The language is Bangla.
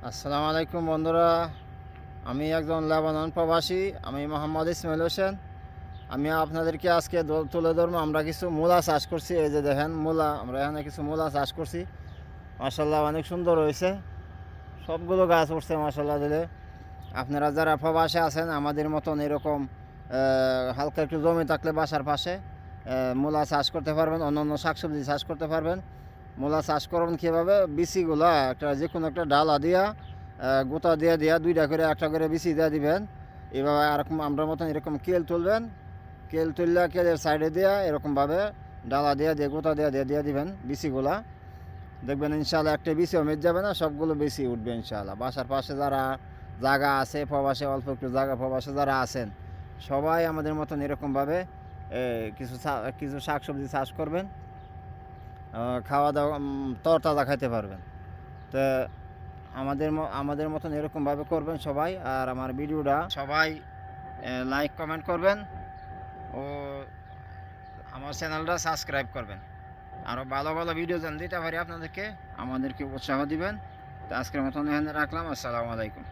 আসসালামু আলাইকুম বন্ধুরা, আমি একজন লেবানন প্রবাসী। আমি মোহাম্মদ ইসমাইল হোসেন। আমি আপনাদেরকে আজকে তুলে ধরবো আমরা কিছু মূলা চাষ করছি। এই যে দেখেন মূলা, আমরা এখানে কিছু মূলা চাষ করছি। মাশাল্লাহ অনেক সুন্দর হয়েছে, সবগুলো গাছ উঠছে মাশাল্লাহ দিলে। আপনারা যারা প্রবাসে আছেন আমাদের মতন এরকম হালকা একটু জমি থাকলে বাসার পাশে মূলা চাষ করতে পারবেন, অন্যান্য শাকসবজি চাষ করতে পারবেন। মূলা চাষ করবেন কীভাবে? বিচিগুলা একটা যে কোনো একটা ডালা দিয়া গোটা দিয়ে দিয়া দুইটা করে একটা করে বিচি দিয়ে দিবেন। এভাবে এরকম আমরা মতন এরকম কেল তুলবেন, কেল তুললে কেলের সাইডে দিয়া এরকমভাবে ডালা দিয়ে দিয়ে গোটা দিয়ে দিয়ে দিয়ে দিবেন বিচিগুলা। দেখবেন ইনশাআল্লাহ একটা বিচিও মেজ যাবে না, সবগুলো বিচি উঠবে ইনশাআল্লাহ। বাসার পাশে যারা জায়গা আছে, প্রবাসে অল্প একটু জায়গা প্রবাসে যারা আছেন, সবাই আমাদের মতন এরকমভাবে কিছু শাকসবজি চাষ করবেন, খাওয়া দাওয়া তরতাজা খাইতে পারবেন। তো আমাদের মতন এরকমভাবে করবেন সবাই। আর আমার ভিডিওটা সবাই লাইক কমেন্ট করবেন ও আমার চ্যানেলটা সাবস্ক্রাইব করবেন। আরও ভালো ভালো ভিডিও যেন দিতে পারি আপনাদেরকে, আমাদেরকে উৎসাহ দিবেন। তো আজকের মতন এখানে রাখলাম। আসসালামু আলাইকুম।